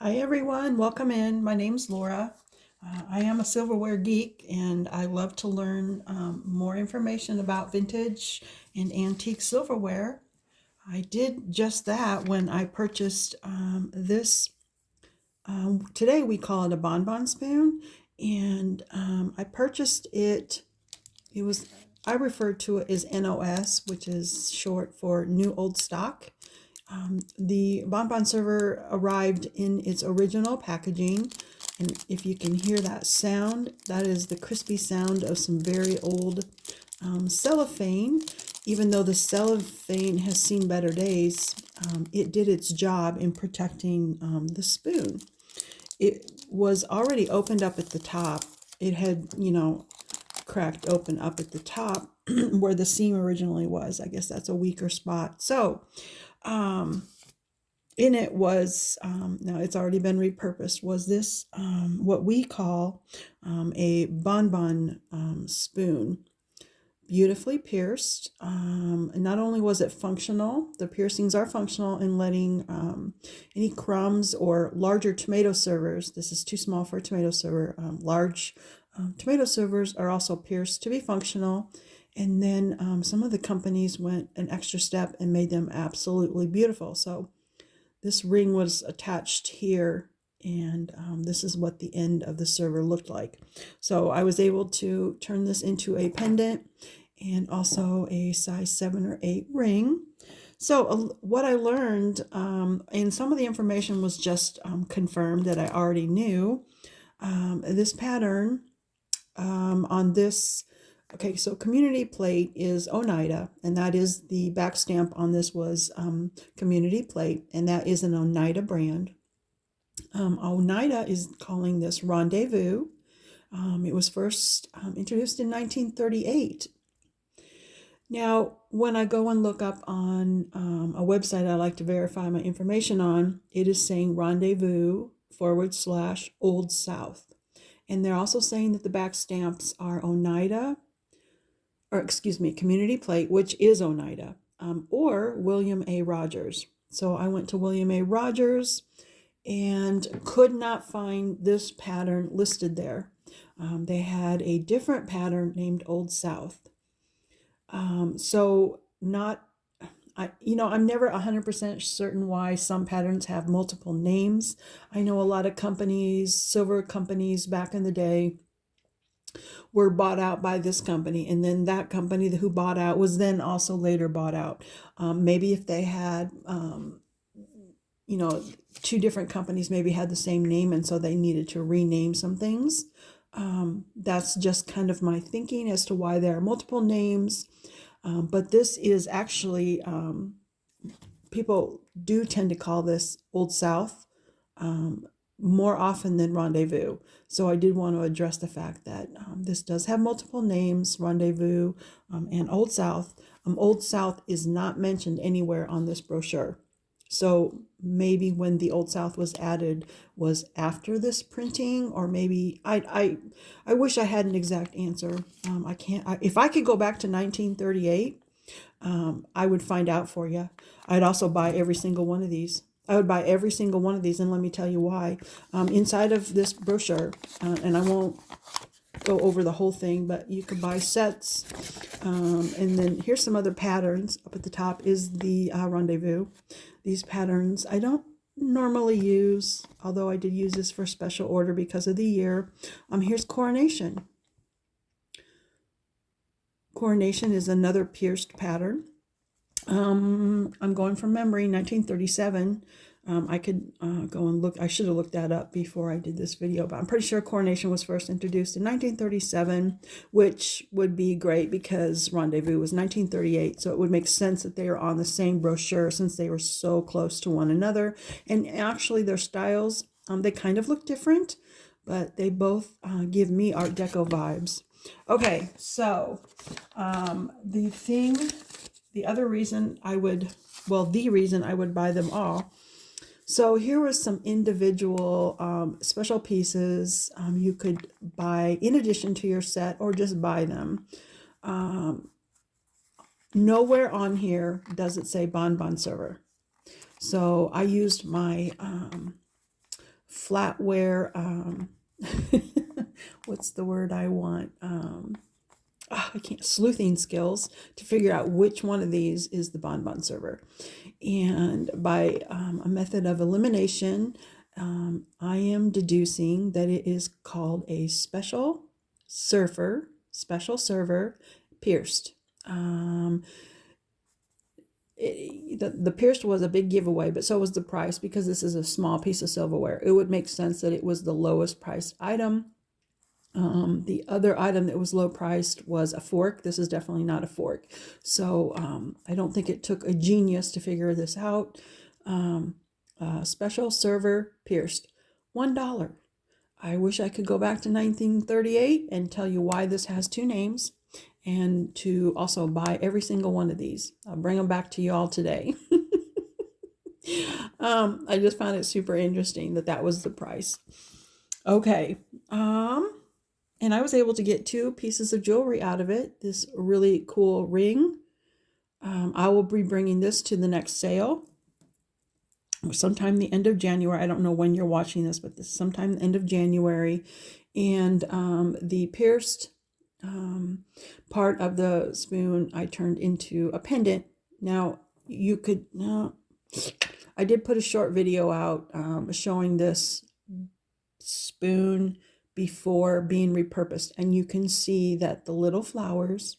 Hi everyone, welcome in. My name's Laura. I am a silverware geek and I love to learn more information about vintage and antique silverware. I did just that when I purchased this. Today we call it a bonbon spoon, and I purchased it. It was I refer to it as NOS, which is short for New Old Stock. The bonbon server arrived in its original packaging, and if you can hear that sound, that is the crispy sound of some very old cellophane. Even though the cellophane has seen better days, it did its job in protecting the spoon. It was already opened up at the top. It had, cracked open up at the top where the seam originally was. I guess that's a weaker spot. So, um, in it was, now it's already been repurposed, was this what we call a bonbon spoon, beautifully pierced. Not only was it functional, the piercings are functional in letting any crumbs or larger tomato servers, this is too small for a tomato server, large tomato servers are also pierced to be functional. And then some of the companies went an extra step and made them absolutely beautiful. So this ring was attached here, and this is what the end of the server looked like. So I was able to turn this into a pendant and also a size 7 or 8 ring. So what I learned, and some of the information was just confirmed that I already knew. This pattern on this, okay, so community plate is Oneida, and that is the back stamp on this was community plate, and that is an Oneida brand. Oneida is calling this Rendezvous. It was first introduced in 1938. Now, when I go and look up on a website I like to verify my information on, it is saying Rendezvous /Old South. And they're also saying that the back stamps are Oneida, or excuse me, Community Plate, which is Oneida, or William A. Rogers. So I went to William A. Rogers and could not find this pattern listed there. They had a different pattern named Old South. So not, I'm never 100% certain why some patterns have multiple names. I know a lot of companies, silver companies back in the day, were bought out by this company, and then that company who bought out was then also later bought out. Maybe if they had, two different companies maybe had the same name, and so they needed to rename some things. That's just kind of my thinking as to why there are multiple names. But this is actually, people do tend to call this Old South more often than Rendezvous. So I did want to address the fact that this does have multiple names, Rendezvous and Old South. Old South is not mentioned anywhere on this brochure. So maybe when the Old South was added was after this printing, or maybe I wish I had an exact answer. I can't. If I could go back to 1938, I would find out for you. I'd also buy every single one of these. I would buy every single one of these, and let me tell you why. Inside of this brochure, and I won't go over the whole thing, but you could buy sets. And then here's some other patterns. Up at the top is the Rendezvous. These patterns I don't normally use, although I did use this for special order because of the year. Here's Coronation. Coronation is another pierced pattern. I'm going from memory, 1937. I could go and look. I should have looked that up before I did this video, but I'm pretty sure Coronation was first introduced in 1937, which would be great because Rendezvous was 1938. So it would make sense that they are on the same brochure since they were so close to one another. And actually their styles, they kind of look different, but they both give me Art Deco vibes. Okay, so the other reason I would, the reason I would buy them all. So here was some individual special pieces you could buy in addition to your set, or just buy them. Nowhere on here does it say bonbon server. So I used my flatware, what's the word I want? I can't, sleuthing skills to figure out which one of these is the bonbon server. And by a method of elimination, I am deducing that it is called a special server pierced. The pierced was a big giveaway, but so was the price, because this is a small piece of silverware. It would make sense that it was the lowest priced item. The other item that was low priced was a fork. This is definitely not a fork. So I don't think it took a genius to figure this out. Special server pierced, $1. I wish I could go back to 1938 and tell you why this has two names, and to also buy every single one of these. I'll bring them back to you all today. I just found it super interesting that that was the price. Okay. And I was able to get 2 pieces of jewelry out of it. This really cool ring. I will be bringing this to the next sale, sometime the end of January. I don't know when you're watching this, but this is sometime the end of January. And the pierced part of the spoon I turned into a pendant. Now you could, I did put a short video out showing this spoon before being repurposed, and you can see that the little flowers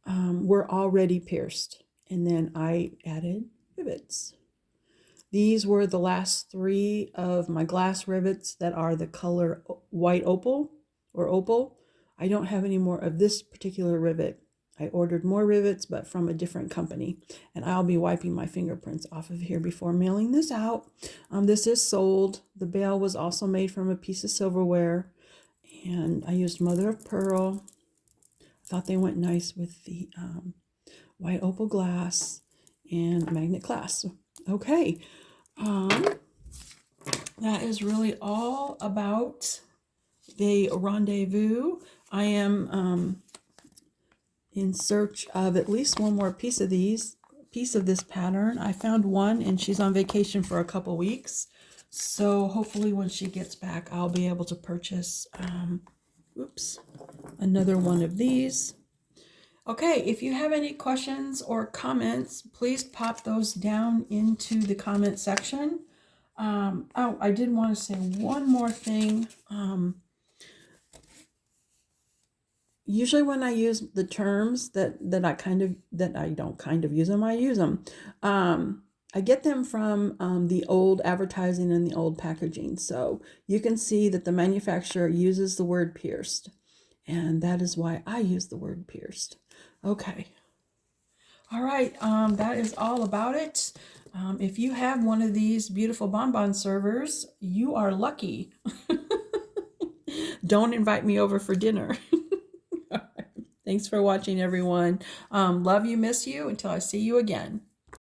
were already pierced, and then I added rivets. These were the last 3 of my glass rivets that are the color white opal or opal. I don't have any more of this particular rivet. I ordered more rivets, but from a different company, and I'll be wiping my fingerprints off of here before mailing this out. This is sold. The bail was also made from a piece of silverware, and I used mother of pearl. I thought they went nice with the white opal glass and magnet clasp. Okay, that is really all about the Rondezvous. I am in search of at least one more piece of this pattern. I found one, and she's on vacation for a couple weeks, so hopefully when she gets back I'll be able to purchase another one of these. Okay, if you have any questions or comments, please pop those down into the comment section. Oh, I did want to say one more thing. Usually when I use the terms that I don't kind of use them, I use them. I get them from the old advertising and the old packaging. So you can see that the manufacturer uses the word pierced, and that is why I use the word pierced. Okay. All right. That is all about it. If you have one of these beautiful bonbon servers, you are lucky. Don't invite me over for dinner. Thanks for watching, everyone. Love you, miss you, until I see you again.